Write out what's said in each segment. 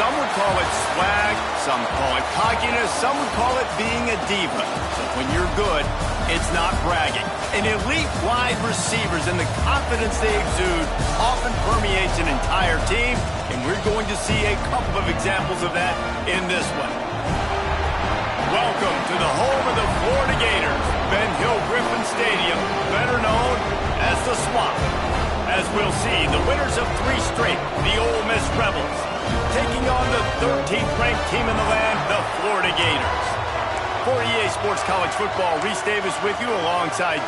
Some would call it swag, some call it cockiness, some would call it being a diva. But when you're good, it's not bragging. And elite wide receivers and the confidence they exude often permeates an entire team, and we're going to see a couple of examples of that in this one. Welcome to the home of the Florida Gators, Ben Hill Griffin Stadium, better known as the Swamp. As we'll see, the winners of 3 straight, the Ole Miss Rebels, taking on the 13th ranked team in the land, the Florida Gators. For EA Sports College Football, Reese Davis with you alongside...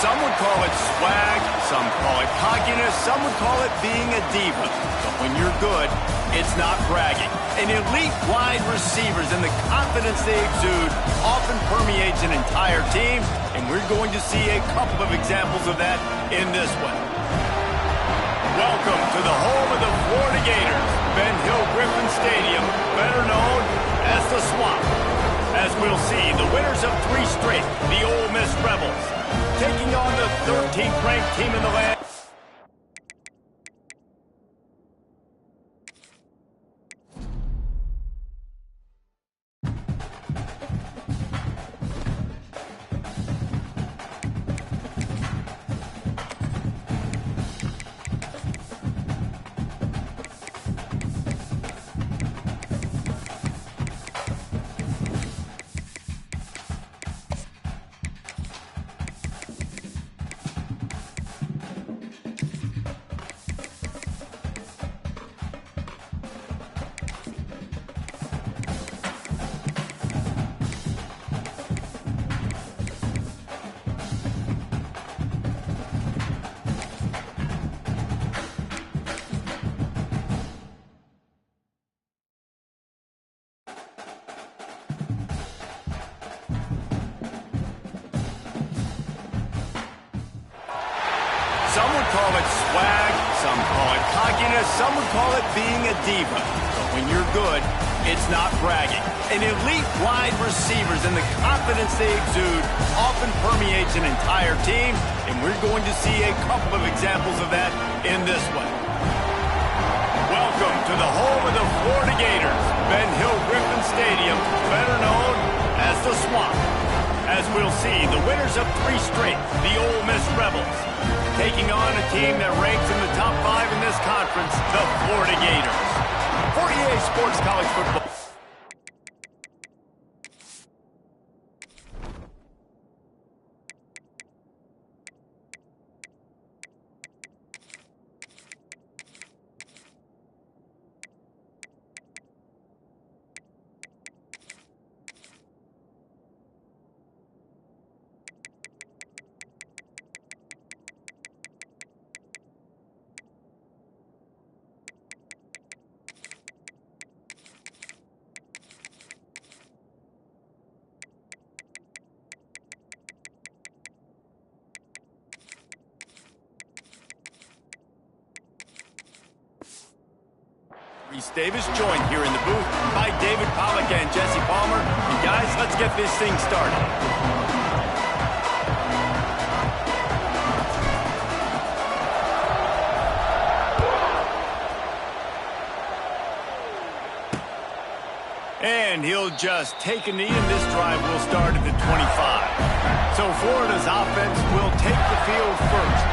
Some would call it swag, some call it cockiness, some would call it being a diva. But when you're good, it's not bragging. And elite wide receivers and the confidence they exude often permeates an entire team, and we're going to see a couple of examples of that in this one. Welcome to the home of the Florida Gators, Ben Hill Griffin Stadium, better known as the Swamp. As we'll see, the winners of 3 straight, the Ole Miss Rebels, taking on the 13th ranked team in the land. Some would call it swag, some call it cockiness, some would call it being a diva. But when you're good, it's not bragging. And elite wide receivers and the confidence they exude often permeates an entire team, and we're going to see a couple of examples of that in this one. Welcome to the home of the Florida Gators, Ben Hill Griffin Stadium, better known as the Swamp. As we'll see, the winners of 3 straight, the Ole Miss Rebels, taking on a team that ranks in the top 5 in this conference, the Florida Gators. For EA Sports College Football. Reese Davis joined here in the booth by David Pollack and Jesse Palmer. And guys, let's get this thing started. And he'll just take a knee, and this drive will start at the 25. So Florida's offense will take the field first.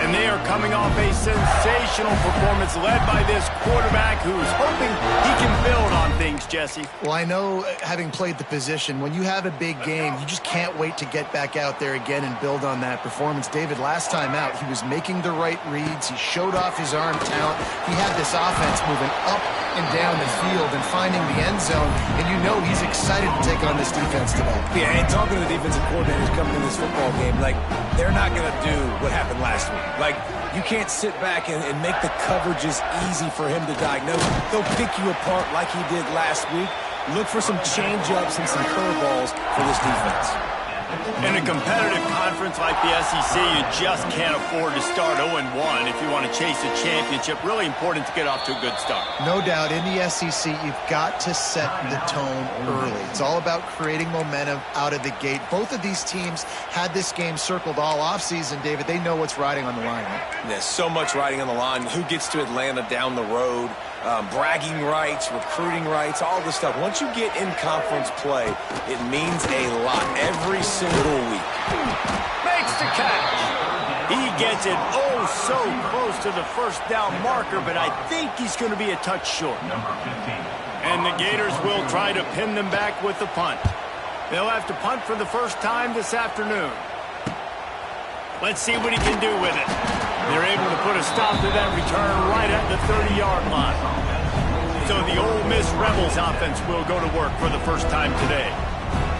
And they are coming off a sensational performance led by this quarterback who's hoping he can build on things, Jesse. Well, I know, having played the position, when you have a big game, you just can't wait to get back out there again and build on that performance. David, last time out, he was making the right reads. He showed off his arm talent. He had this offense moving up and down the field and finding the end zone, and you know he's excited to take on this defense today. Yeah, and talking to the defensive coordinators coming to this football game, like, they're not going to do what happened last week. Like, you can't sit back and make the coverages easy for him to diagnose. They'll pick you apart like he did last week. Look for some change-ups and some curveballs for this defense. In a competitive conference like the SEC, you just can't afford to start 0-1 if you want to chase a championship. Really important to get off to a good start. No doubt, in the SEC, you've got to set the tone early. It's all about creating momentum out of the gate. Both of these teams had this game circled all offseason, David. They know what's riding on the line. There's so much riding on the line. Who gets to Atlanta down the road? Bragging rights, recruiting rights, all this stuff. Once you get in conference play, it means a lot every single week. Makes the catch. He gets it oh so close to the first down marker, but I think he's going to be a touch short. And the Gators will try to pin them back with the punt. They'll have to punt for the first time this afternoon. Let's see what he can do with it. They're able to put a stop to that return right at the 30-yard line. So the Ole Miss Rebels offense will go to work for the first time today.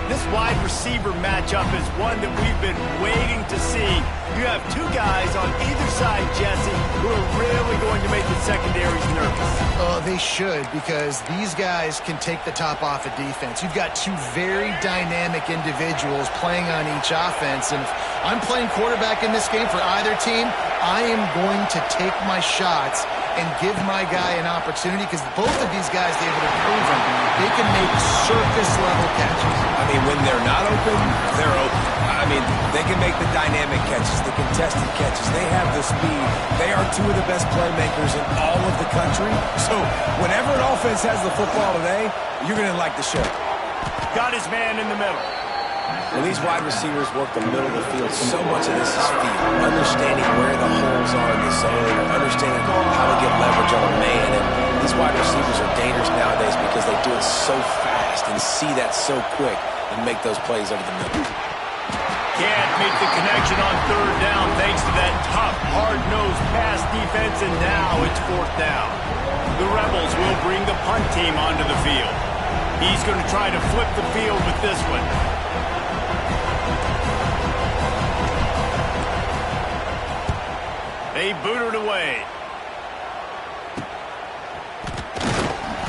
This wide receiver matchup is one that we've been waiting to see. You have two guys on either side, Jesse, who are really going to make the secondaries nervous. Oh, they should, because these guys can take the top off a defense. You've got two very dynamic individuals playing on each offense, and if I'm playing quarterback in this game for either team, I am going to take my shots and give my guy an opportunity, because both of these guys, David, have proven they can make surface-level catches. I mean, when they're not open, they're open. I mean, they can make the dynamic catches, the contested catches. They have the speed. They are two of the best playmakers in all of the country. So whenever an offense has the football today, you're going to like the show. Got his man in the middle. When these wide receivers work the middle of the field, so much of this is feel. Understanding where the holes are in the zone, understanding how to get leverage on a man. And these wide receivers are dangerous nowadays because they do it so fast and see that so quick and make those plays over the middle. Can't make the connection on third down thanks to that tough, hard-nosed pass defense, and now it's fourth down. The Rebels will bring the punt team onto the field. He's going to try to flip the field with this one. They boot it away.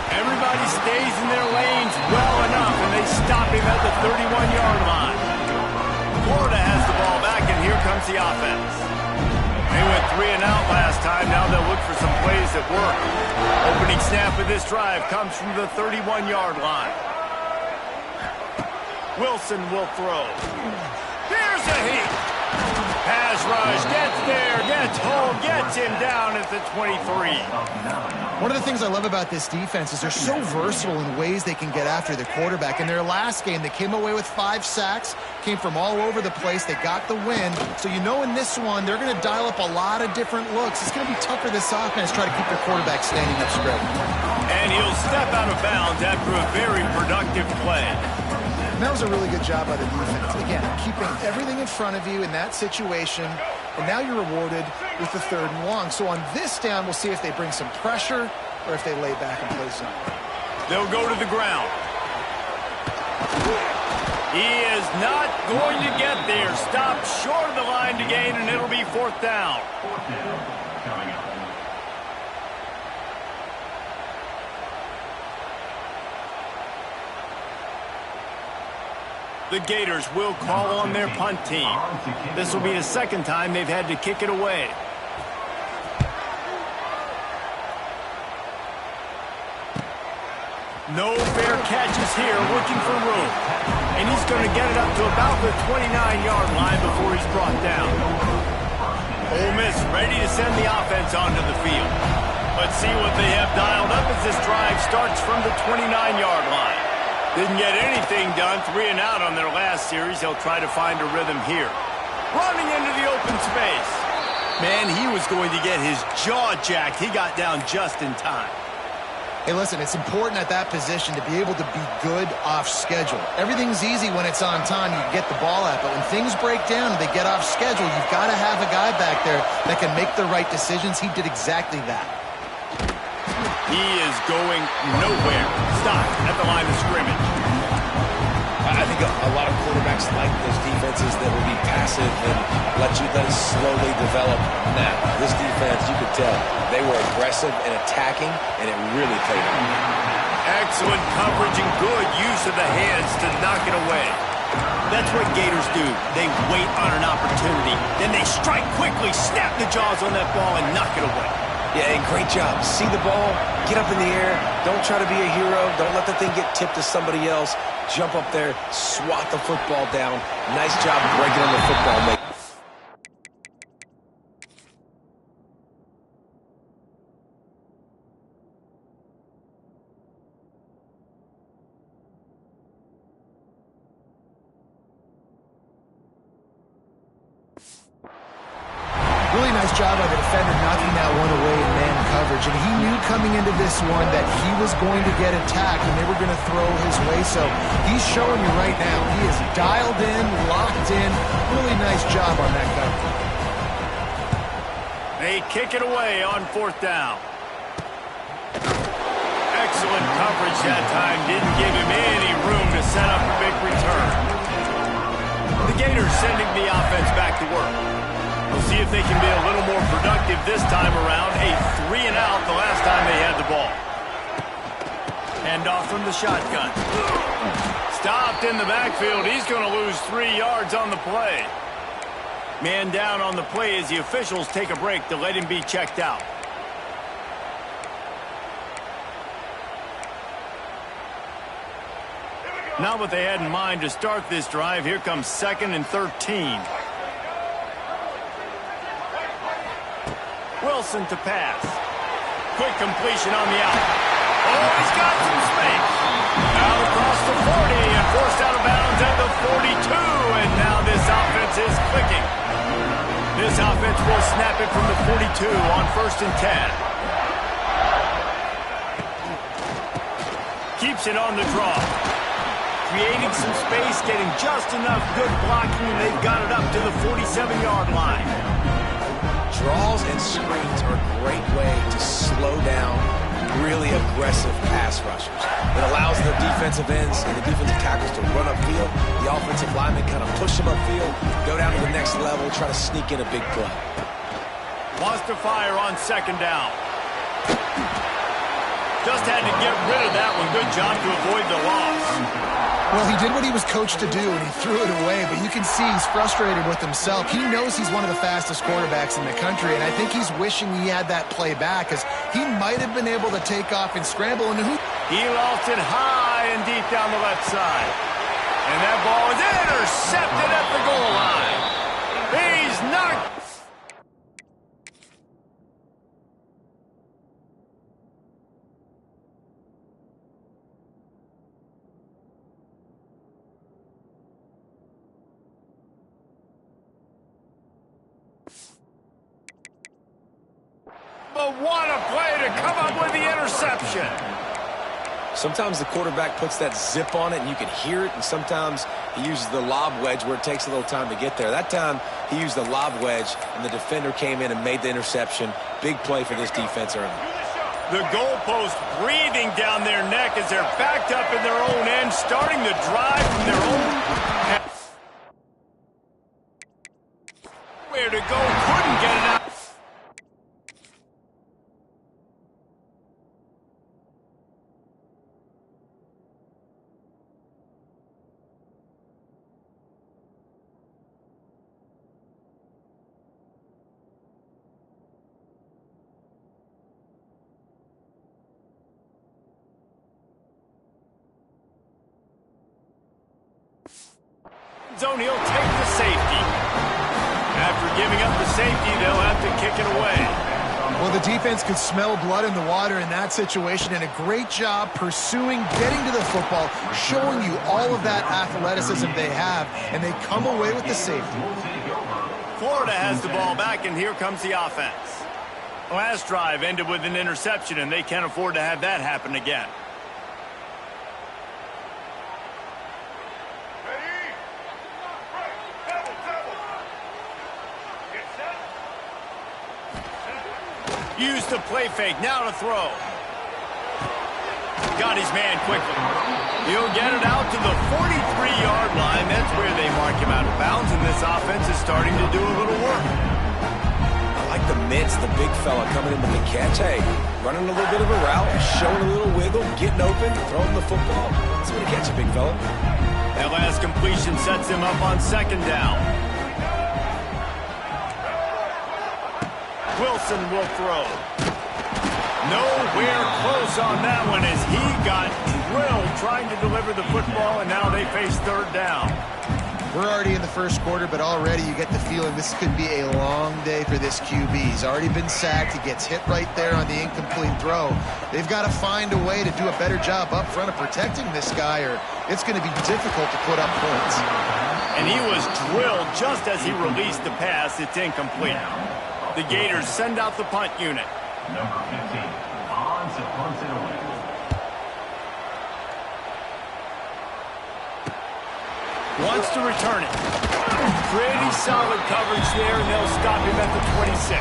Everybody stays in their lanes well enough, and they stop him at the 31-yard line. Florida has the ball back, and here comes the offense. They went 3 and out last time. Now they'll look for some plays that work. Opening snap of this drive comes from the 31-yard line. Wilson will throw. Here's a heat. Pass rush, gets there, gets home, gets him down at the 23. One of the things I love about this defense is they're so versatile in ways they can get after the quarterback. In their last game, they came away with 5 sacks, came from all over the place. They got the win. So you know in this one, they're going to dial up a lot of different looks. It's going to be tough for this offense to try to keep their quarterback standing up straight. And he'll step out of bounds after a very productive play. And that was a really good job by the defense. Again, keeping everything in front of you in that situation, and now you're rewarded with the 3rd and long. So on this down, we'll see if they bring some pressure or if they lay back and play zone. They'll go to the ground. He is not going to get there. Stopped short of the line to gain, and it'll be 4th down. Coming up. The Gators will call on their punt team. This will be the 2nd time they've had to kick it away. No fair catches here, looking for room. And he's going to get it up to about the 29-yard line before he's brought down. Ole Miss ready to send the offense onto the field. Let's see what they have dialed up as this drive starts from the 29-yard line. Didn't get anything done, 3 and out on their last series. They'll try to find a rhythm here. Running into the open space. Man, he was going to get his jaw jacked. He got down just in time. Hey, listen, it's important at that position to be able to be good off schedule. Everything's easy when it's on time. You can get the ball out. But when things break down and they get off schedule, you've got to have a guy back there that can make the right decisions. He did exactly that. He is going nowhere. Stop at the line of scrimmage. I think a lot of quarterbacks like those defenses that will be passive and let it slowly develop. Now, this defense, you could tell, they were aggressive and attacking, and it really paid off. Excellent coverage and good use of the hands to knock it away. That's what Gators do. They wait on an opportunity. Then they strike quickly, snap the jaws on that ball, and knock it away. Yeah, and great job. See the ball, get up in the air. Don't try to be a hero. Don't let the thing get tipped to somebody else. Jump up there, swat the football down. Nice job breaking on the football, mate. Really nice job by the defender knocking that one away in man coverage. And he knew coming into this one that he was going to get attacked and they were going to throw his way. So he's showing you right now. He is dialed in, locked in. Really nice job on that coverage. They kick it away on 4th down. Excellent coverage that time. Didn't give him any room to set up a big return. The Gators sending the offense back to work. We'll see if they can be a little more productive this time around. A 3-and-out the last time they had the ball. Hand off from the shotgun. Stopped in the backfield. He's going to lose 3 yards on the play. Man down on the play as the officials take a break to let him be checked out. Not what they had in mind to start this drive. Here comes 2nd and 13. Wilson to pass. Quick completion on the out. Oh, he's got some space. Out across the 40 and forced out of bounds at the 42. And now this offense is clicking. This offense will snap it from the 42 on 1st and 10. Keeps it on the draw. Creating some space, getting just enough good blocking, and they've got it up to the 47-yard line. Draws and screens are a great way to slow down really aggressive pass rushers. It allows the defensive ends and the defensive tackles to run upfield. The offensive linemen kind of push them upfield, go down to the next level, try to sneak in a big play. Wants to fire on 2nd down. Just had to get rid of that one. Good job to avoid the loss. Well, he did what he was coached to do, and he threw it away, but you can see he's frustrated with himself. He knows he's one of the fastest quarterbacks in the country, and I think he's wishing he had that play back, because he might have been able to take off and scramble. And he lost it high and deep down the left side. And that ball is intercepted at the goal line. He's knocked. But what a play to come up with the interception. Sometimes the quarterback puts that zip on it and you can hear it, and sometimes he uses the lob wedge where it takes a little time to get there. That time he used the lob wedge and the defender came in and made the interception. Big play for this defense early. The goalpost breathing down their neck as they're backed up in their own end, starting to drive from their own. Where to go, couldn't get it out. Zone, he'll take the safety. After giving up the safety, they'll have to kick it away. Well, the defense could smell blood in the water in that situation, and a great job pursuing, getting to the football, showing you all of that athleticism they have, and they come away with the safety. Florida has the ball back, and here comes the offense. Last drive ended with an interception, and they can't afford to have that happen again. Use the play fake, now to throw. Got his man quickly. He'll get it out to the 43-yard line. That's where they mark him out of bounds, and this offense is starting to do a little work. I like the mitts, the big fella coming in with the catch. Hey, running a little bit of a route, showing a little wiggle, getting open, throwing the football. That's what he gets, a big fella. That last completion sets him up on second down. Wilson will throw. Nowhere close on that one as he got drilled trying to deliver the football, and now they face third down. We're already in the first quarter, but already you get the feeling this could be a long day for this QB. He's already been sacked. He gets hit right there on the incomplete throw. They've got to find a way to do a better job up front of protecting this guy, or it's going to be difficult to put up points. And he was drilled just as he released the pass. It's incomplete. The Gators send out the punt unit. Number 15, Bonds punts it away. Wants to return it. Pretty solid coverage there, and they'll stop him at the 26.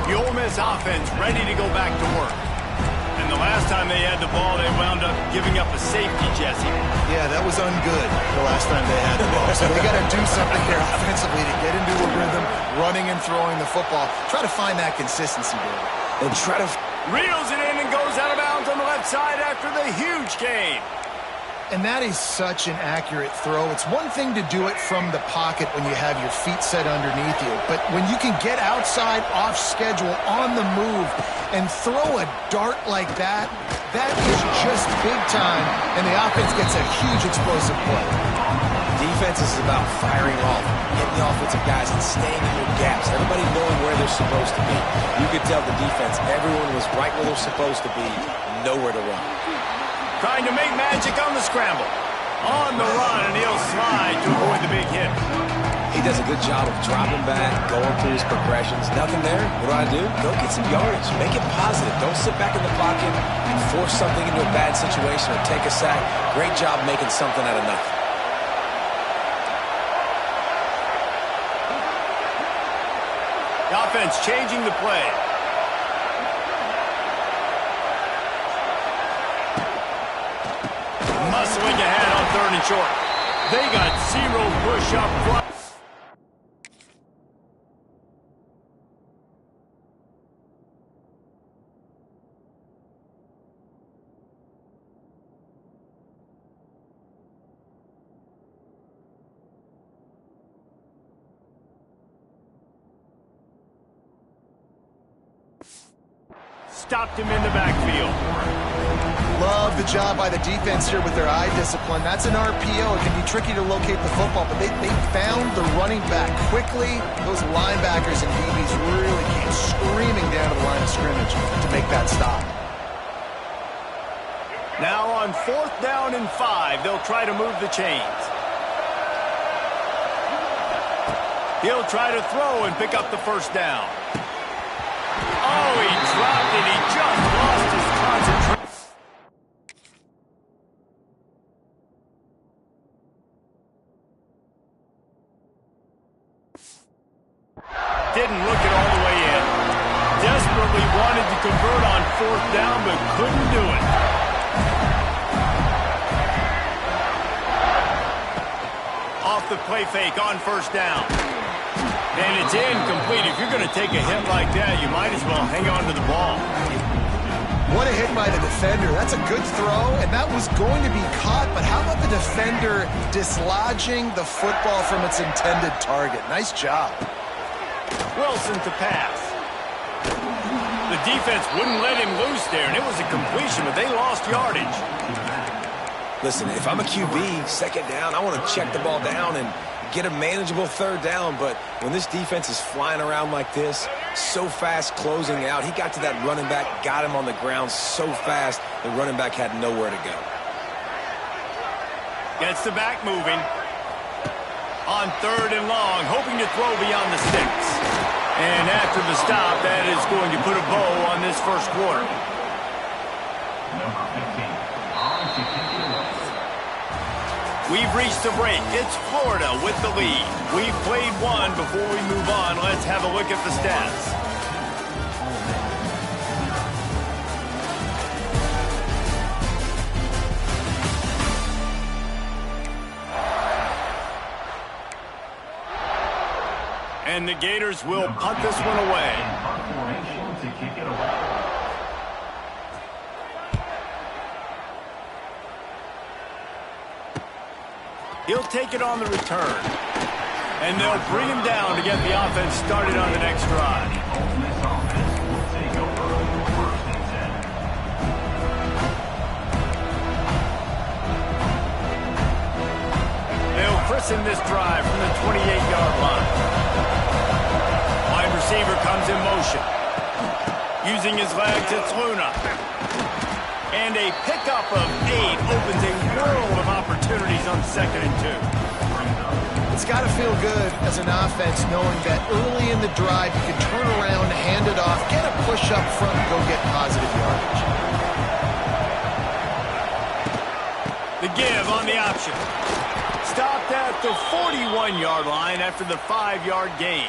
The Ole Miss offense ready to go back to work. And the last time they had the ball, they wound up giving up a safety, Jesse. Yeah, that was ungood the last time they had the ball. So they got to do something here offensively to get into a rhythm, running and throwing the football. Try to find that consistency there. And try to... Reels it in and goes out of bounds on the left side after the huge gain. And that is such an accurate throw. It's one thing to do it from the pocket when you have your feet set underneath you, but when you can get outside, off schedule, on the move, and throw a dart like that, that is just big time, and the offense gets a huge explosive play. Defense is about firing off, getting the offensive guys and staying in their gaps, everybody knowing where they're supposed to be. You could tell the defense, everyone was right where they're supposed to be, nowhere to run. Trying to make magic on the scramble. On the run, and he'll slide to avoid the big hit. He does a good job of dropping back, going through his progressions. Nothing there. What do? Go get some yardage. Make it positive. Don't sit back in the pocket and force something into a bad situation or take a sack. Great job making something out of nothing. The offense changing the play. Muscling ahead on third and short. They got zero push up front. Stopped him in the backfield. Love the job by the defense here with their eye discipline. That's an RPO. It can be tricky to locate the football, but they found the running back quickly. Those linebackers and DBs really came screaming down to the line of scrimmage to make that stop. Now on 4th down and 5, they'll try to move the chains. He'll try to throw and pick up the first down. Oh, he dropped it. He just lost his concentration. Didn't look it all the way in. Desperately wanted to convert on 4th down, but couldn't do it. Off the play fake on 1st down. And it's incomplete. If you're going to take a hit like that, you might as well hang on to the ball. What a hit by the defender. That's a good throw, and that was going to be caught, but how about the defender dislodging the football from its intended target? Nice job. Wilson to pass. The defense wouldn't let him loose there, and it was a completion, but they lost yardage. Listen, if I'm a QB, 2nd down, I want to check the ball down and get a manageable 3rd down, but when this defense is flying around like this, so fast closing out, he got to that running back, got him on the ground so fast, the running back had nowhere to go. Gets the back moving. on 3rd and long, hoping to throw beyond the sticks. And after the stop, that is going to put a bow on this first quarter. Number 15, on to kick it away. We've reached the break. It's Florida with the lead. We've played one. Before we move on, let's have a look at the stats. And the Gators will punt this one away. In punt formation to kick it away. He'll take it on the return. And they'll bring him down to get the offense started on the next drive. Ole Miss offense will take over first and 10. They'll christen this drive from the 28-yard line. Wide receiver comes in motion. Using his legs, it's Luna. And a pickup of 8 opens a world of opportunities on 2nd and 2. It's got to feel good as an offense knowing that early in the drive you can turn around, hand it off, get a push up front, and go get positive yardage. The give on the option. Stopped at the 41-yard line after the 5-yard gain.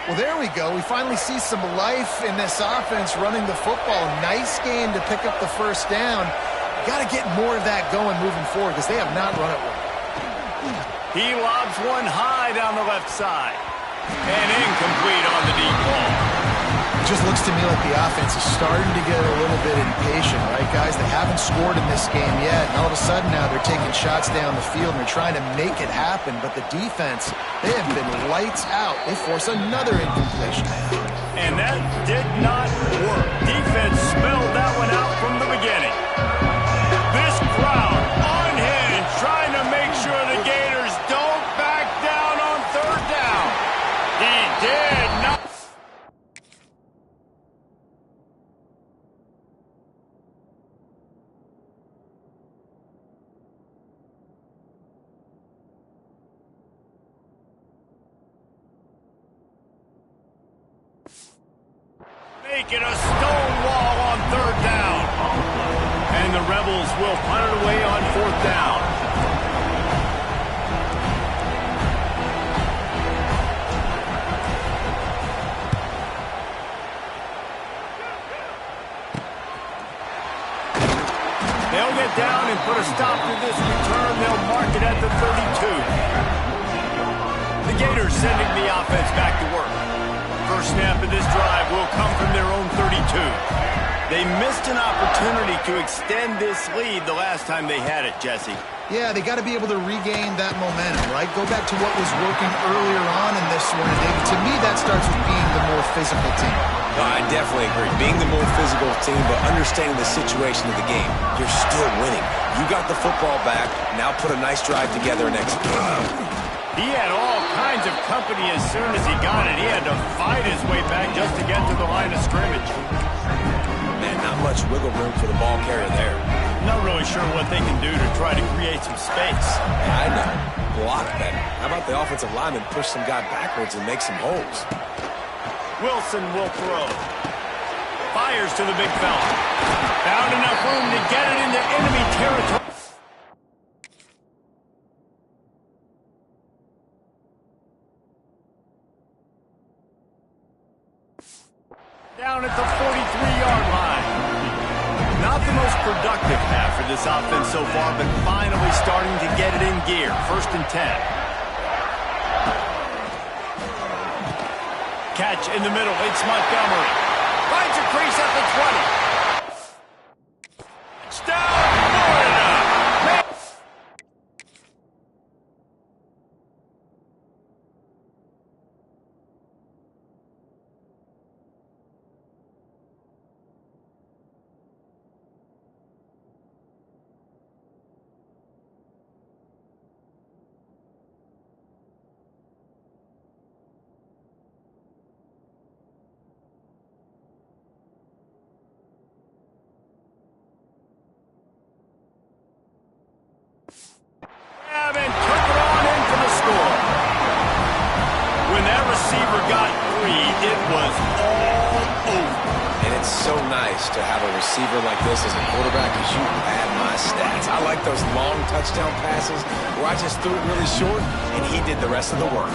Well, there we go. We finally see some life in this offense running the football. Nice game to pick up the first down. Got to get more of that going moving forward because they have not run it well. He lobs one high down the left side. And incomplete on the deep ball. It just looks to me like the offense is starting to get a little bit impatient, right, guys? They haven't scored in this game yet, and all of a sudden now they're taking shots down the field and they're trying to make it happen, but the defense, they have been lights out. They force another incompletion. And that did not work. Defense spelled that one out from the beginning. This crowd unhinged, trying to make sure the Gators don't back down on 3rd down. He did not. Making a stone wall on 3rd down. And the Rebels will punt it away on 4th down. They'll get down and put a stop to this return. They'll mark it at the 32. The Gators sending the offense back to work. First snap of this drive will come from their own 32. They missed an opportunity to extend this lead the last time they had it, Jesse. Yeah, they got to be able to regain that momentum, right? Go back to what was working earlier on in this one. And to me, that starts with being the more physical team. No, I definitely agree. Being the more physical team, but understanding the situation of the game. You're still winning. You got the football back. Now put a nice drive together and execute. He had all kinds of company as soon as he got it. He had to fight his way back just to get to the line of scrimmage. Man, not much wiggle room for the ball carrier there. Not really sure what they can do to try to create some space. I know. Block better. How about the offensive lineman push some guy backwards and make some holes? Wilson will throw. Fires to the big fella. Found enough room to get it into enemy territory. Down at the 43-yard line. Not the most productive half for this offense so far, but finally starting to get it in gear. 1st and 10. Catch in the middle. It's Montgomery. Finds a crease at the 20. Touchdown, Florida! receiver got 3. It was all over. And it's so nice to have a receiver like this as a quarterback because you had my stats. I like those long touchdown passes where I just threw it really short and he did the rest of the work.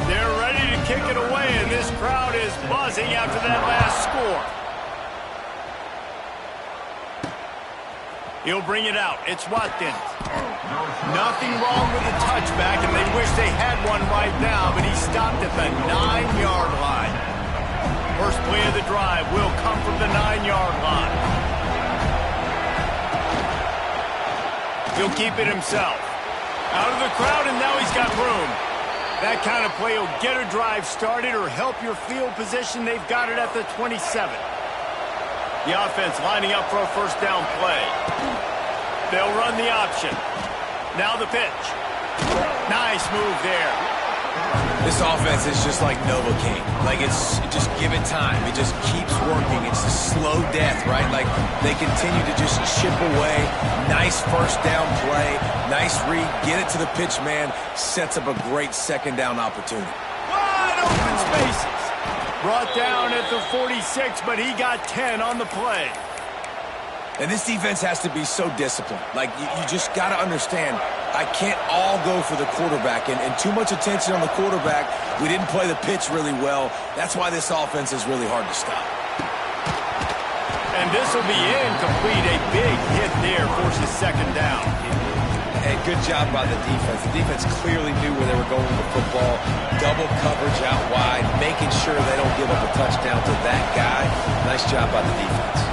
They're ready to kick it away, and this crowd is buzzing after that last score. He'll bring it out. It's Watkins. Nothing wrong with the touchback, and they wish they had one right now, but he stopped at the 9-yard line. First play of the drive will come from the 9-yard line. He'll keep it himself. Out of the crowd, and now he's got room. That kind of play will get a drive started or help your field position. They've got it at the 27. The offense lining up for a first down play. They'll run the option. Now the pitch. Nice move there. This offense is just like Novocaine. Like, it's just give it time. It just keeps working. It's a slow death, right? Like, they continue to just chip away. Nice first down play. Nice read. Get it to the pitch man. Sets up a great second down opportunity. Wide open spaces. Brought down at the 46, but he got 10 on the play. And this defense has to be so disciplined. Like, you just got to understand, I can't all go for the quarterback. And too much attention on the quarterback. We didn't play the pitch really well. That's why this offense is really hard to stop. And this will be incomplete. A big hit there forces second down. Hey, good job by the defense. The defense clearly knew where they were going with the football. Double coverage out wide, making sure they don't give up a touchdown to that guy. Nice job by the defense.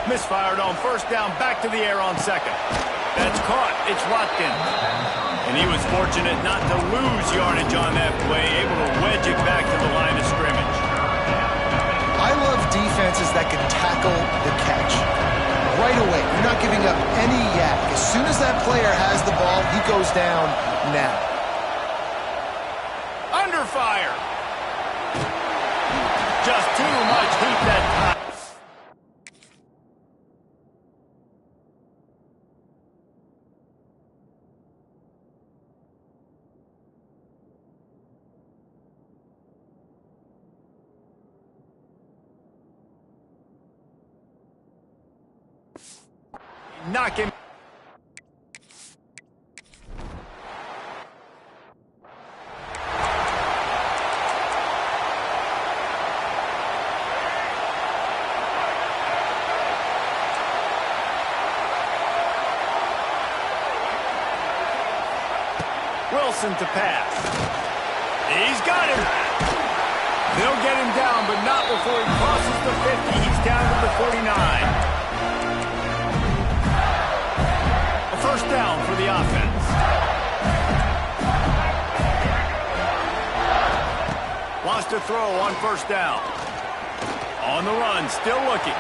Misfired on first down, back to the air on second. That's caught. It's Watkins. And he was fortunate not to lose yardage on that play, able to wedge it back to the line of scrimmage. I love defenses that can tackle the catch. Right away, you're not giving up any yak. As soon as that player has the ball, he goes down now. Under fire. Just too much heat that time. Knock him. Wilson to pass. He's got him. They'll get him down, but not before he crosses the 50. He's down to the 49. First down for the offense. Wants to throw on first down. On the run, still looking.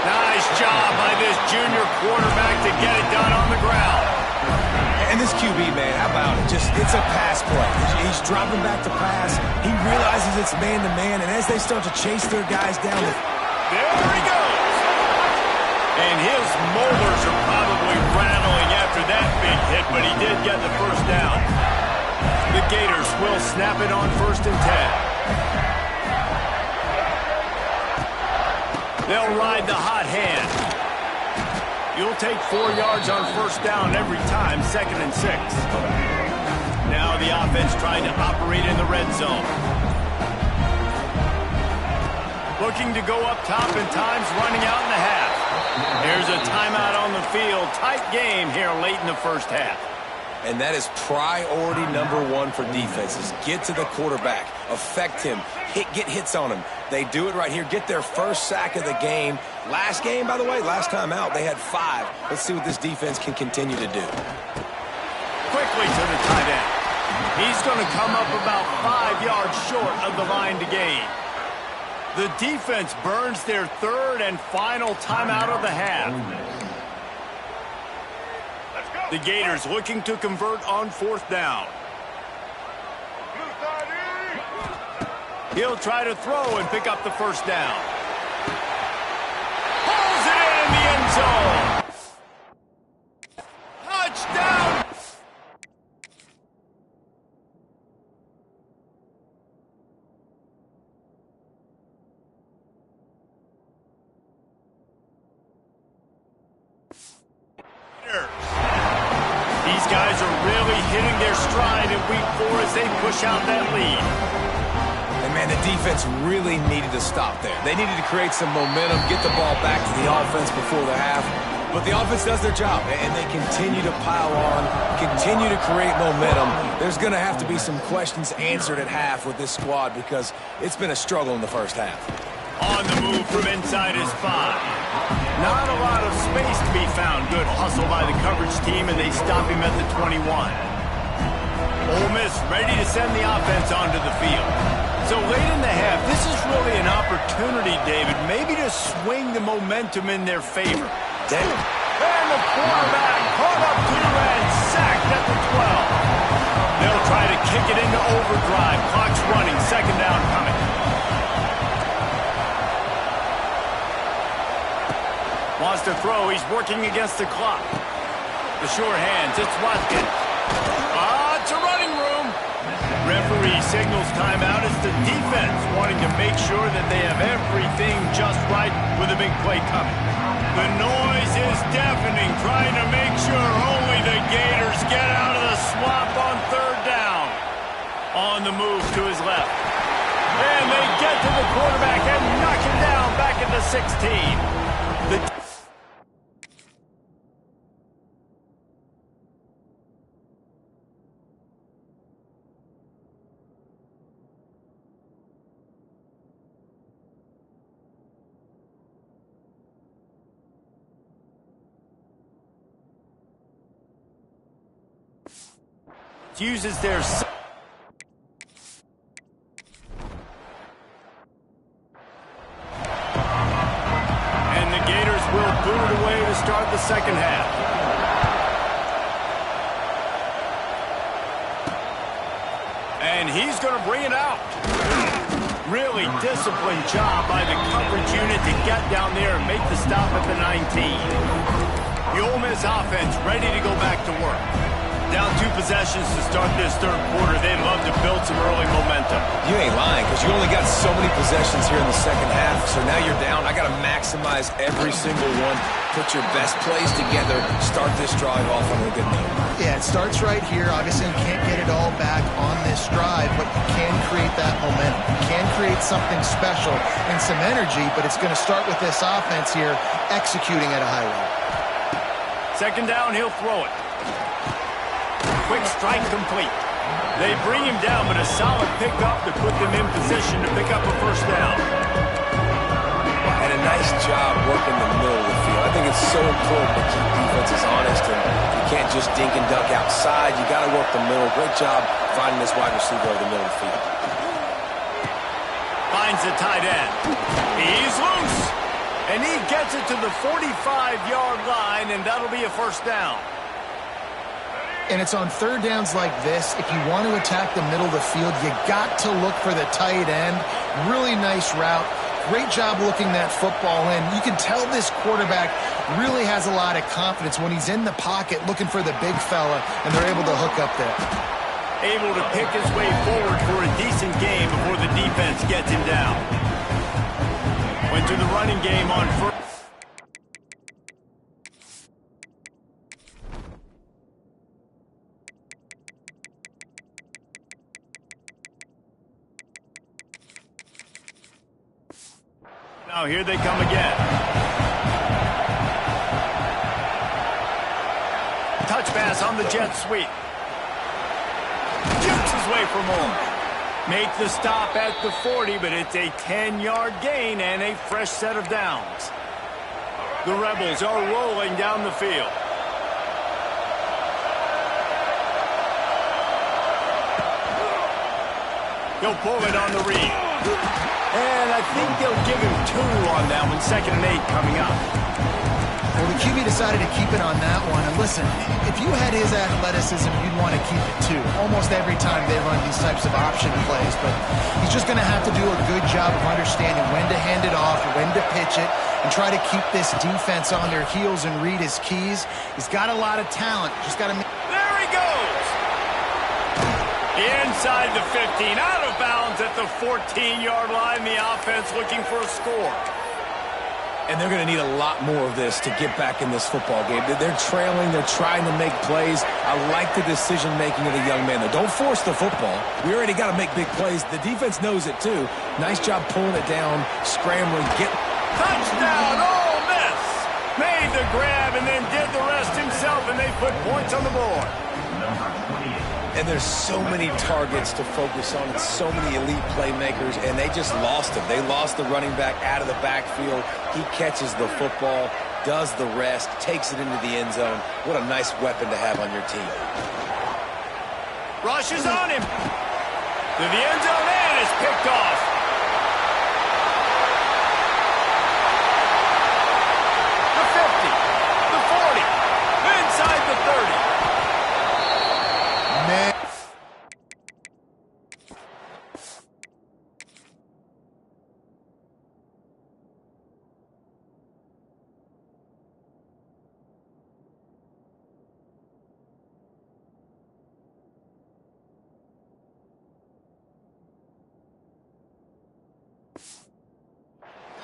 Nice job by this junior quarterback to get it done on the ground. And this QB, man, how about it? It's a pass play. He's dropping back to pass. He realizes it's man-to-man, and as they start to chase their guys down. There he goes. And his molars are probably rattling after that big hit, but he did get the first down. The Gators will snap it on first and 10. They'll ride the hot hand. You'll take 4 yards on first down every time, second and 6. Now the offense trying to operate in the red zone. Looking to go up top and times running out in the half. Here's a timeout on the field. Tight game here late in the first half. And that is priority number 1 for defenses. Get to the quarterback. Affect him. Get hits on him. They do it right here. Get their first sack of the game. Last game, by the way, last time out, they had 5. Let's see what this defense can continue to do. Quickly to the tight end. He's going to come up about 5 yards short of the line to gain. The defense burns their third and final timeout of the half. The Gators looking to convert on fourth down. He'll try to throw and pick up the first down. Pulls it in the end zone. These guys are really hitting their stride in week 4 as they push out that lead. And, man, the defense really needed to stop there. They needed to create some momentum, get the ball back to the offense before the half. But the offense does their job, and they continue to pile on, continue to create momentum. There's going to have to be some questions answered at half with this squad because it's been a struggle in the first half. On the move from inside his 5. Not a lot of space to be found. Good hustle by the coverage team, and they stop him at the 21. Ole Miss ready to send the offense onto the field. So late in the half, this is really an opportunity, David, maybe to swing the momentum in their favor. And the quarterback caught up to and sacked at the 12. They'll try to kick it into overdrive. Clock's running, second down coming. Wants to throw, he's working against the clock. The sure hands, it's Watkins. It's a running room. Referee signals timeout. It's the defense wanting to make sure that they have everything just right with a big play coming. The noise is deafening, trying to make sure only the Gators get out of the swamp on third down. On the move to his left. And they get to the quarterback and knock him down back at the 16. Uses their... And the Gators will boot it away to start the second half. And he's going to bring it out. Really disciplined job by the coverage unit to get down there and make the stop at the 19. The Ole Miss offense ready to go back to work. Down 2 possessions to start this third quarter. They'd love to build some early momentum. You ain't lying, because you only got so many possessions here in the second half, so now you're down. I got to maximize every single one. Put your best plays together. Start this drive off on a good note. Yeah, it starts right here. Obviously, you can't get it all back on this drive, but you can create that momentum. You can create something special and some energy, but it's going to start with this offense here executing at a high level. Second down, he'll throw it. Quick strike complete. They bring him down, but a solid pickup to put them in position to pick up a first down. And a nice job working the middle of the field. I think it's so important to keep defenses honest, and you can't just dink and dunk outside. You got to work the middle. Great job finding this wide receiver over the middle of the field. Finds the tight end. He's loose. And he gets it to the 45-yard line, and that'll be a first down. And it's on third downs like this. If you want to attack the middle of the field, you got to look for the tight end. Really nice route. Great job looking that football in. You can tell this quarterback really has a lot of confidence when he's in the pocket looking for the big fella, and they're able to hook up there. Able to pick his way forward for a decent game before the defense gets him down. Went to the running game on first. Now here they come again. Touch pass on the jet sweep. Jukes his way for more. Make the stop at the 40, but it's a 10-yard gain and a fresh set of downs. The Rebels are rolling down the field. He'll pull it on the read. And I think they'll give him 2 on that one. 2nd and 8 coming up. Well, the QB decided to keep it on that one. And listen, if you had his athleticism, you'd want to keep it too. Almost every time they run these types of option plays. But he's just going to have to do a good job of understanding when to hand it off, when to pitch it, and try to keep this defense on their heels and read his keys. He's got a lot of talent. Just got to... There he goes! Inside the 15, out of bounds at the 14-yard line. The offense looking for a score. And they're going to need a lot more of this to get back in this football game. They're trailing. They're trying to make plays. I like the decision-making of the young man, though. Don't force the football. We already got to make big plays. The defense knows it, too. Nice job pulling it down, scrambling, Touchdown, Ole Miss! Made the grab and then did the rest himself, and they put points on the board. And there's so many targets to focus on and so many elite playmakers, and they just lost him. They lost the running back out of the backfield. He catches the football, does the rest, takes it into the end zone. What a nice weapon to have on your team. Rushes on him. To the end zone and is picked off. The 50, the 40, inside the 30. Man.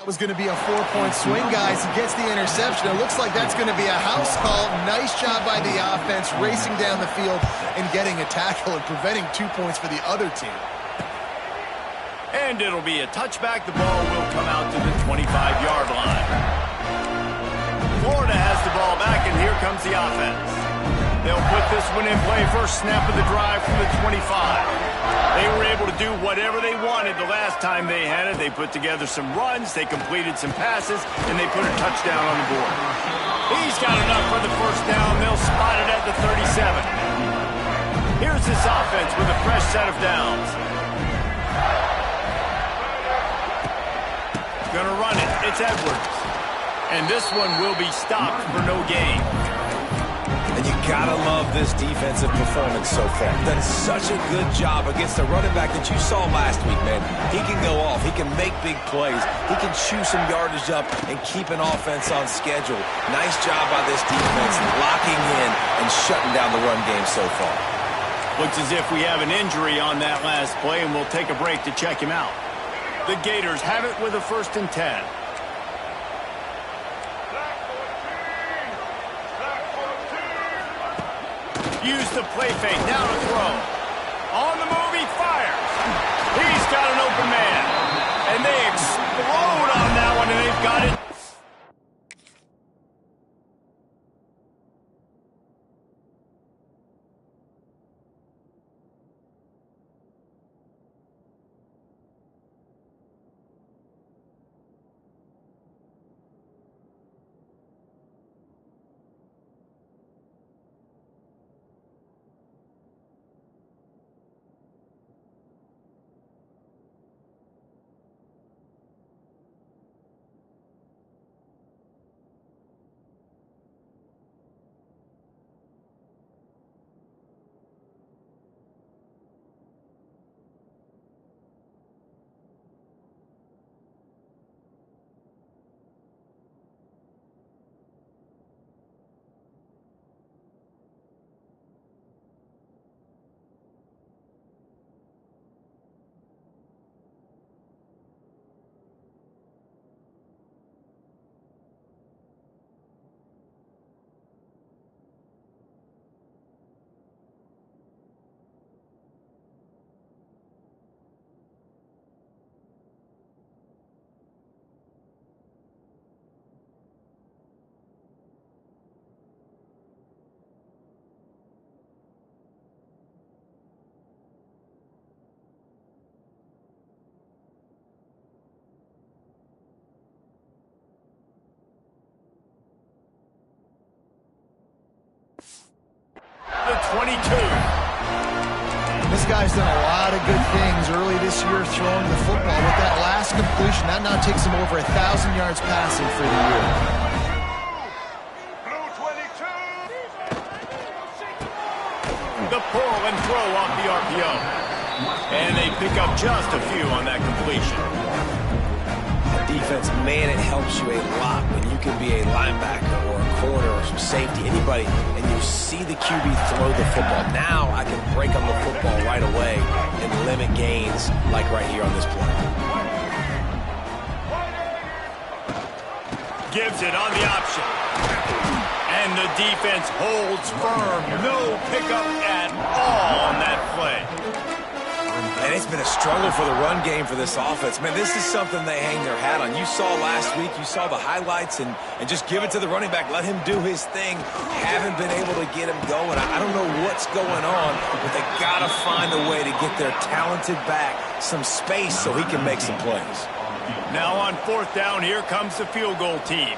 That was going to be a 4-point swing, guys. He gets the interception. It looks like that's going to be a house call. Nice job by the offense, racing down the field and getting a tackle and preventing 2 points for the other team. And it'll be a touchback. The ball will come out to the 25-yard line. Florida has the ball back, and here comes the offense. They'll put this one in play. First snap of the drive from the 25. They were able to do whatever they wanted the last time they had it. They put together some runs, they completed some passes, and they put a touchdown on the board. He's got enough for the first down. They'll spot it at the 37. Here's this offense with a fresh set of downs. Gonna run it. It's Edwards. And this one will be stopped for no gain. And you gotta love this defensive performance so far. Done such a good job against the running back that you saw last week, man. He can go off. He can make big plays. He can chew some yardage up and keep an offense on schedule. Nice job by this defense locking in and shutting down the run game so far. Looks as if we have an injury on that last play, and we'll take a break to check him out. The Gators have it with a 1st and 10. Use the play fake, now to throw. On the move, he fires. He's got an open man. And they explode on that one, and they've got it. The 22. This guy's done a lot of good things early this year throwing the football. With that last completion, that now takes him over 1,000 yards passing for the year. Blue 22. The pull and throw off the RPO. And they pick up just a few on that completion. Defense, man, it helps you a lot when you can be a linebacker or a corner or some safety, anybody, and you see the QB throw the football. Now I can break on the football right away and limit gains like right here on this play. Gives it on the option. And the defense holds firm. No pickup at all on that play. And it's been a struggle for the run game for this offense. Man, this is something they hang their hat on. You saw last week, you saw the highlights, and just give it to the running back. Let him do his thing. Haven't been able to get him going. I don't know what's going on, but they got to find a way to get their talented back some space so he can make some plays. Now on 4th down, here comes the field goal team.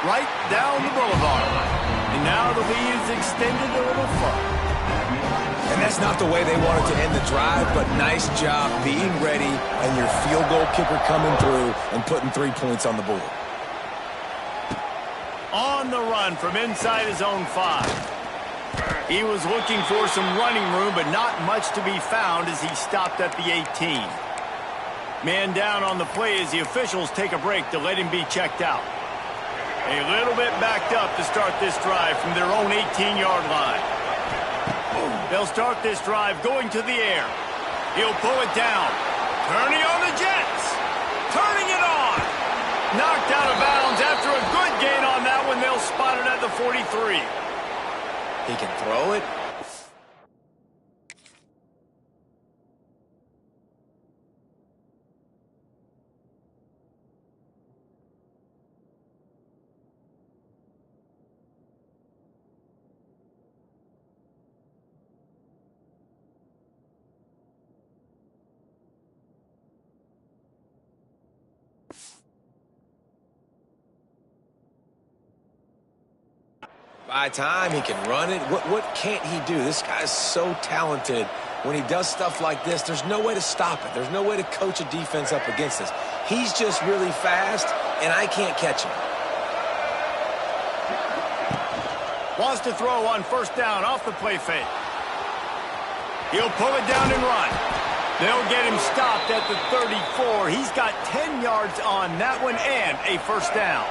Right down the boulevard. And now the lead is extended a little further. And that's not the way they wanted to end the drive, but nice job being ready and your field goal kicker coming through and putting 3 points on the board. On the run from inside his own 5. He was looking for some running room, but not much to be found as he stopped at the 18. Man down on the play as the officials take a break to let him be checked out. A little bit backed up to start this drive from their own 18-yard line. They'll start this drive going to the air. He'll pull it down. Turning on the Jets. Turning it on. Knocked out of bounds after a good gain on that one. They'll spot it at the 43. He can throw it. By time, he can run it. What can't he do? This guy's so talented. When he does stuff like this, there's no way to stop it. There's no way to coach a defense up against this. He's just really fast, and I can't catch him. Wants to throw on 1st down off the play fake. He'll pull it down and run. They'll get him stopped at the 34. He's got 10 yards on that one and a 1st down.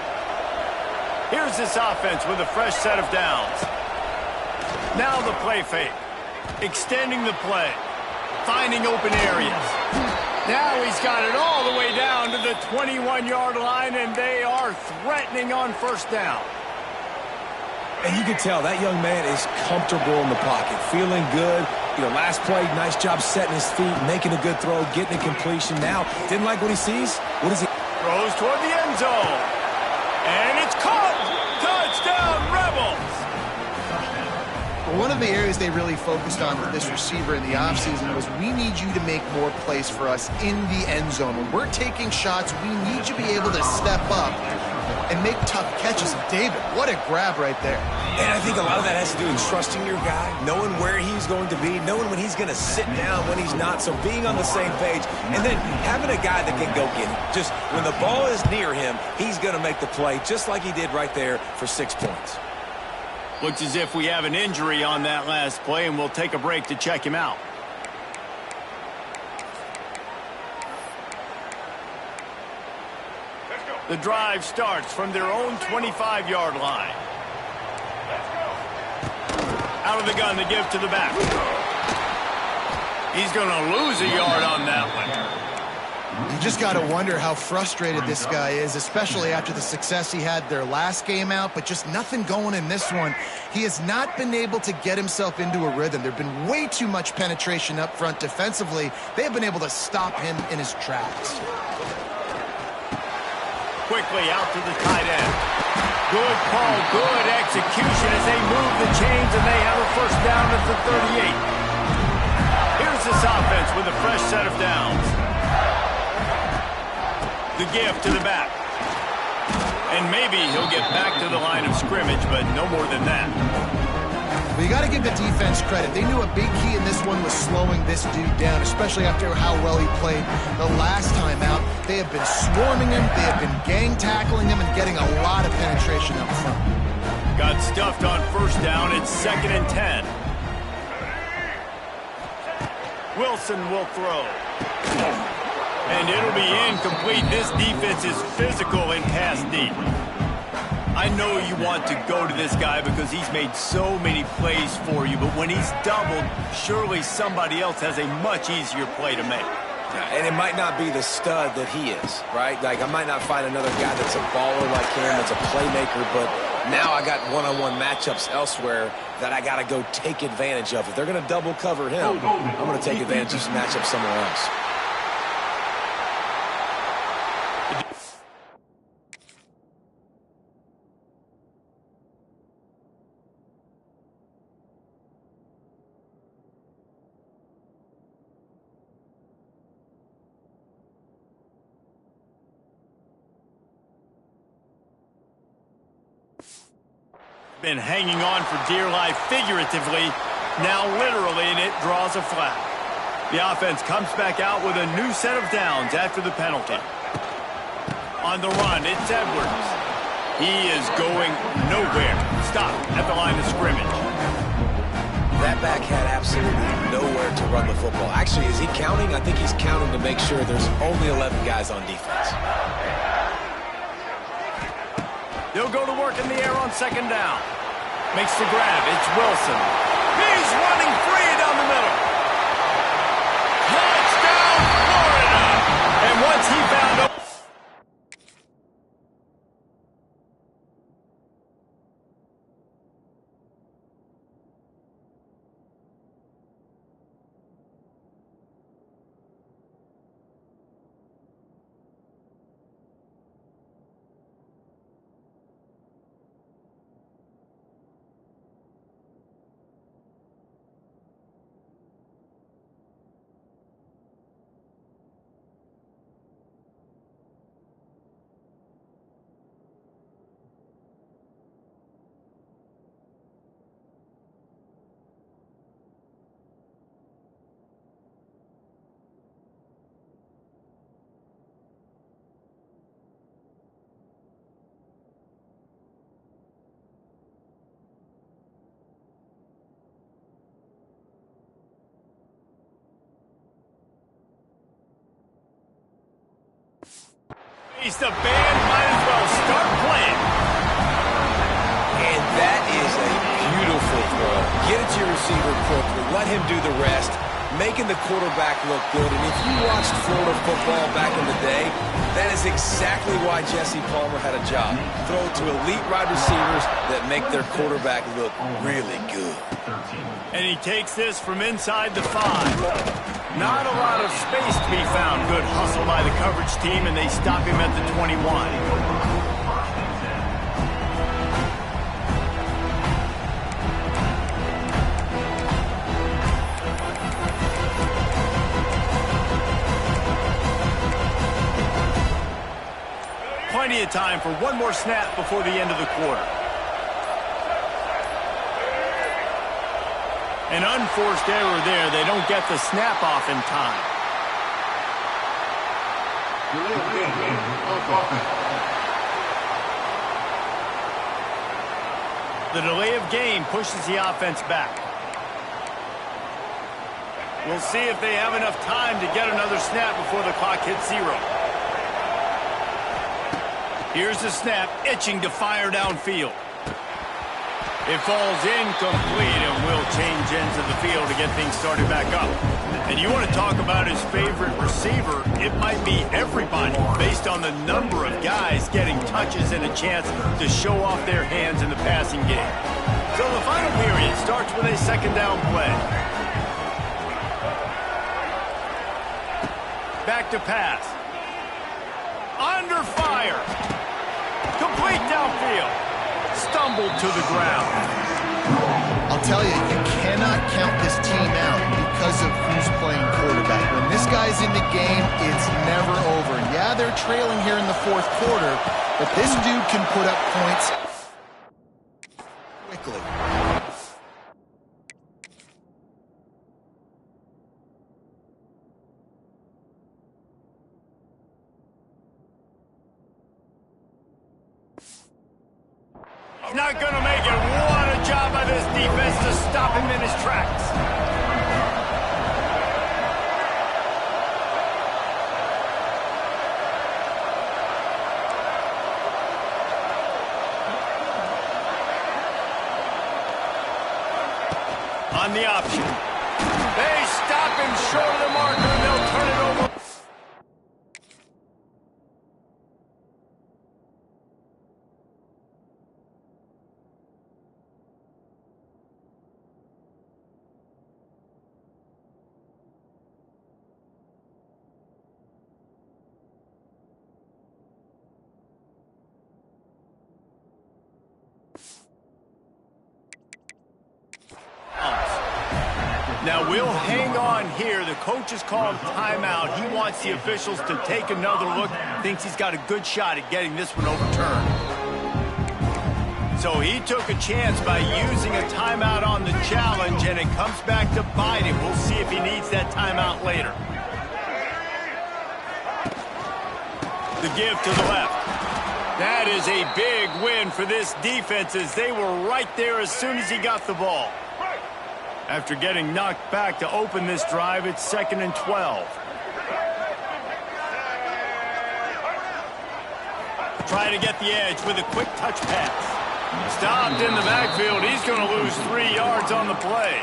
Here's this offense with a fresh set of downs. Now the play fake. Extending the play. Finding open areas. Now he's got it all the way down to the 21-yard line, and they are threatening on 1st down. And you can tell that young man is comfortable in the pocket, feeling good. You know, last play, nice job setting his feet, making a good throw, getting a completion. Now, didn't like what he sees? What is he? Throws toward the end zone. And it's caught! Touchdown, Rebels! One of the areas they really focused on with this receiver in the offseason was we need you to make more plays for us in the end zone. When we're taking shots, we need you to be able to step up and make tough catches. David, what a grab right there. And I think a lot of that has to do with trusting your guy, knowing where he's going to be, knowing when he's going to sit down, when he's not, so being on the same page, and then having a guy that can go get it. Just when the ball is near him, he's going to make the play, just like he did right there for 6 points. Looks as if we have an injury on that last play, and we'll take a break to check him out. The drive starts from their own 25-yard line. Out of the gun to give to the back. He's going to lose a yard on that one. You just got to wonder how frustrated this guy is, especially after the success he had their last game out, but just nothing going in this one. He has not been able to get himself into a rhythm. There's been way too much penetration up front defensively. They have been able to stop him in his tracks. Quickly out to the tight end. Good call, good execution as they move the chains, and they have a 1st down at the 38. Here's this offense with a fresh set of downs. The give to the back. And maybe he'll get back to the line of scrimmage, but no more than that. Well, you got to give the defense credit. They knew a big key in this one was slowing this dude down, especially after how well he played the last time out. They have been swarming him, they have been gang tackling him, and getting a lot of penetration up front. Got stuffed on 1st down. It's 2nd and 10. Wilson will throw. And it'll be incomplete. This defense is physical and pass deep. I know you want to go to this guy because he's made so many plays for you, but when he's doubled, surely somebody else has a much easier play to make. And it might not be the stud that he is, right? Like, I might not find another guy that's a baller like him, that's a playmaker, but now I got one-on-one matchups elsewhere that I got to go take advantage of. If they're going to double cover him, I'm going to take advantage of some matchups somewhere else. Been hanging on for dear life figuratively, now literally, and it draws a flag. The offense comes back out with a new set of downs after the penalty. On the run, it's Edwards. He is going nowhere. Stop at the line of scrimmage. That back had absolutely nowhere to run the football. Actually, is he counting? I think he's counting to make sure there's only 11 guys on defense. They'll go to work in the air on second down. Makes the grab. It's Wilson. He's running free down the middle. Touchdown, Florida! And once he found a... The band might as well start playing. And that is a beautiful throw. Get it to your receiver quickly. Let him do the rest, making the quarterback look good. And if you watched Florida football back in the day, that is exactly why Jesse Palmer had a job. Throw it to elite wide receivers that make their quarterback look really good. And he takes this from inside the 5. Not a lot of space to be found. Good hustle by the coverage team, and they stop him at the 21. Plenty of time for one more snap before the end of the quarter. An unforced error there. They don't get the snap off in time. The delay of game pushes the offense back. We'll see if they have enough time to get another snap before the clock hits 0. Here's the snap, itching to fire downfield. It falls incomplete and will change ends of the field to get things started back up. And you want to talk about his favorite receiver, it might be everybody based on the number of guys getting touches and a chance to show off their hands in the passing game. So the final period starts with a second down play. Back to pass. Under fire. Complete downfield. Stumbled to the ground. I'll tell you, you cannot count this team out because of who's playing quarterback. When this guy's in the game, it's never over. Yeah, they're trailing here in the 4th quarter, but this dude can put up points quickly. Not going to make it. What a job by this defense to stop him in his tracks. On the option. They stop him short of the marker, and they'll turn it over. Now we'll hang on here. The coach has called timeout. He wants the officials to take another look. Thinks he's got a good shot at getting this one overturned. So he took a chance by using a timeout on the challenge, and it comes back to bite him. We'll see if he needs that timeout later. The give to the left. That is a big win for this defense, as they were right there as soon as he got the ball. After getting knocked back to open this drive, it's 2nd and 12. Try to get the edge with a quick touch pass. Stopped in the backfield. He's going to lose 3 yards on the play.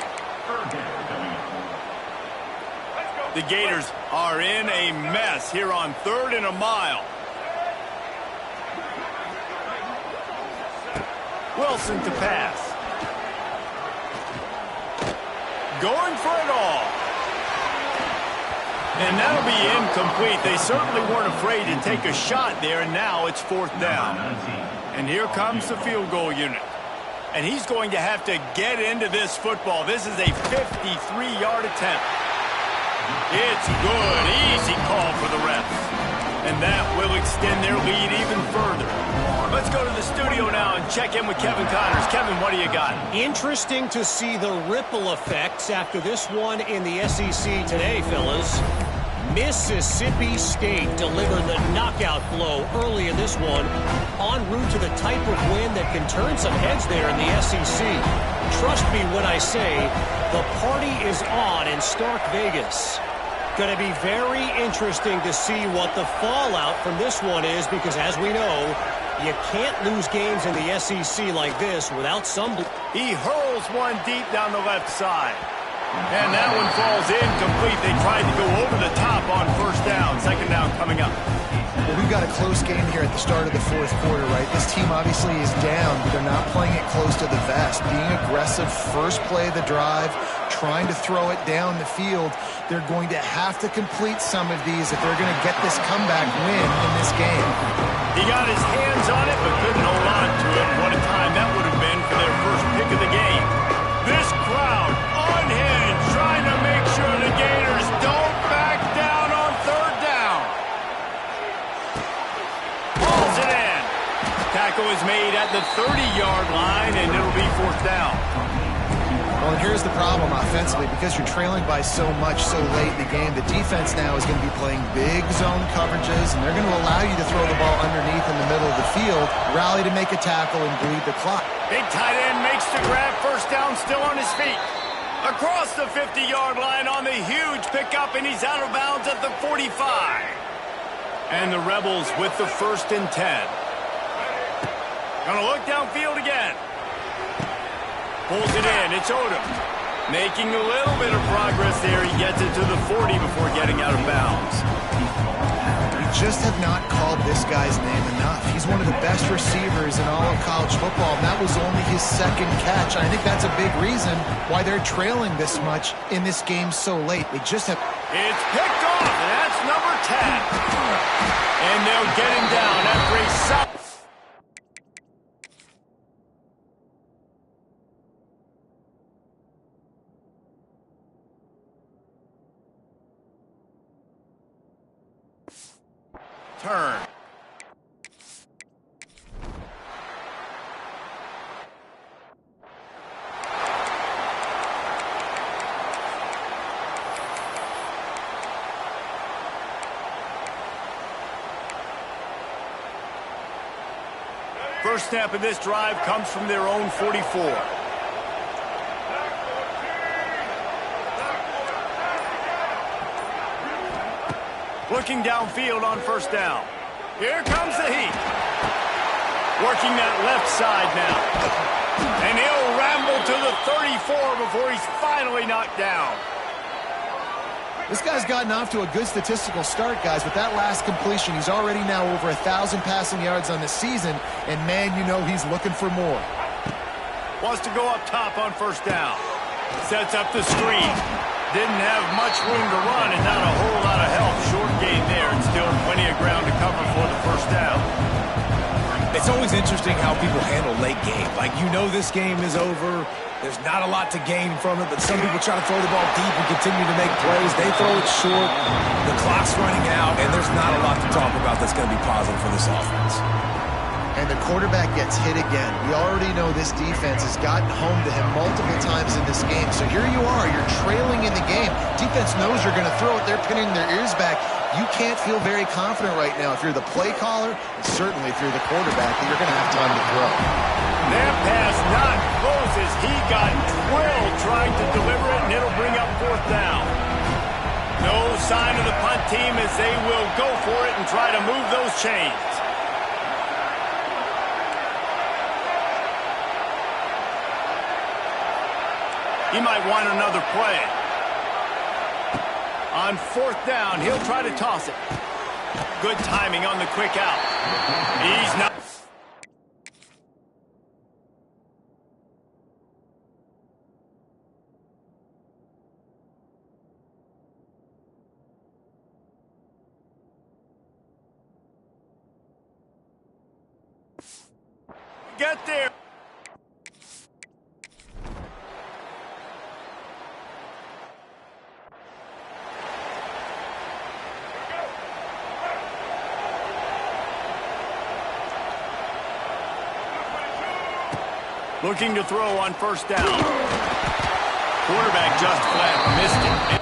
The Gators are in a mess here on 3rd and a mile. Wilson to pass. Going for it all. And that'll be incomplete. They certainly weren't afraid to take a shot there, and now it's 4th down. And here comes the field goal unit. And he's going to have to get into this football. This is a 53-yard attempt. It's good. Easy call for the refs. And that will extend their lead even further. Let's go to the studio now and check in with Kevin Connors. Kevin, what do you got? Interesting to see the ripple effects after this one in the SEC today, fellas. Mississippi State delivered the knockout blow early in this one, en route to the type of win that can turn some heads there in the SEC. Trust me when I say the party is on in Stark Vegas. Going to be very interesting to see what the fallout from this one is, because as we know, you can't lose games in the SEC like this without some... He hurls one deep down the left side. And that one falls incomplete. They tried to go over the top on 1st down. 2nd down coming up. Well, we've got a close game here at the start of the 4th quarter, right? This team obviously is down, but they're not playing it close to the vest. Being aggressive, first play of the drive, trying to throw it down the field. They're going to have to complete some of these if they're going to get this comeback win in this game. He got his hands on it, but couldn't hold on to it. What a time that would have been for their first pick of the game. This crowd unhinged, trying to make sure the Gators don't back down on 3rd down. Hauls it in. Tackle is made at the 30-yard line, and it'll be 4th down. Well, and here's the problem offensively. Because you're trailing by so much so late in the game, the defense now is going to be playing big zone coverages, and they're going to allow you to throw the ball underneath in the middle of the field, rally to make a tackle, and bleed the clock. Big tight end makes the grab. 1st down, still on his feet. Across the 50-yard line on the huge pickup, and he's out of bounds at the 45. And the Rebels with the 1st and 10. Gonna look downfield again. Pulls it in. It's Odom. Making a little bit of progress there. He gets it to the 40 before getting out of bounds. We just have not called this guy's name enough. He's one of the best receivers in all of college football, and that was only his 2nd catch. I think that's a big reason why they're trailing this much in this game so late. They just have... It's picked off, and that's number 10. And they'll get him down after a solid... turn. First snap of this drive comes from their own 44. Looking downfield on 1st down. Here comes the heat. Working that left side now. And he'll ramble to the 34 before he's finally knocked down. This guy's gotten off to a good statistical start, guys, but that last completion, he's already now over 1,000 passing yards on the season, and man, you know he's looking for more. Wants to go up top on 1st down. Sets up the screen. Didn't have much room to run and not a whole lot of help. Short gain there, and still plenty of ground to cover for the 1st down. It's always interesting how people handle late game. Like, you know this game is over, There's not a lot to gain from it, but some people try to throw the ball deep and continue to make plays. They throw it short. The clock's running out, and there's not a lot to talk about that's going to be positive for this offense. And the quarterback gets hit again. We already know this defense has gotten home to him multiple times in this game. So here you are, you're trailing in the game. Defense knows you're going to throw it. They're pinning their ears back. You can't feel very confident right now if you're the play caller, and certainly if you're the quarterback, that you're going to have time to throw. That pass not close as he got drilled trying to deliver it, and it'll bring up fourth down. No sign of the punt team as they will go for it and try to move those chains. He might want another play. On fourth down, he'll try to toss it. Good timing on the quick out. He's not. Get there. Looking to throw on first down. Quarterback just flat missed it.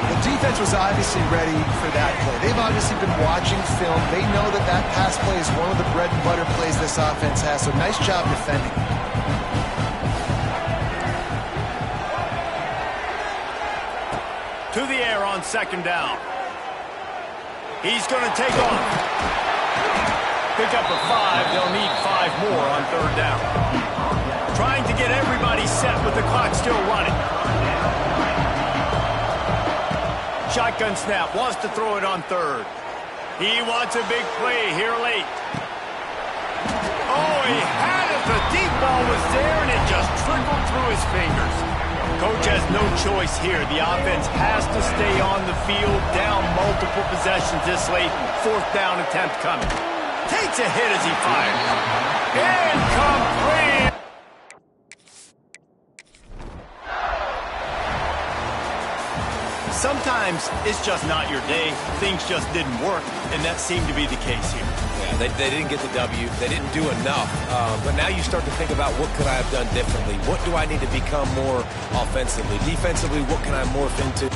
The defense was obviously ready for that play. They've obviously been watching film. They know that that pass play is one of the bread and butter plays this offense has. So nice job defending. To the air on second down. He's going to take off. Pick up a 5. They'll need 5 more on third down. Trying to get everybody set with the clock still running. Shotgun snap. Wants to throw it on third. He wants a big play here late. Oh, he had it. The deep ball was there, and it just trickled through his fingers. Coach has no choice here. The offense has to stay on the field, down multiple possessions this late. Fourth down attempt coming. Takes a hit as he fires. Incomplete! Sometimes it's just not your day. Things just didn't work, and that seemed to be the case here. Yeah, they didn't get the W. They didn't do enough. But now you start to think about what could I have done differently? What do I need to become more offensively? Defensively, what can I morph into?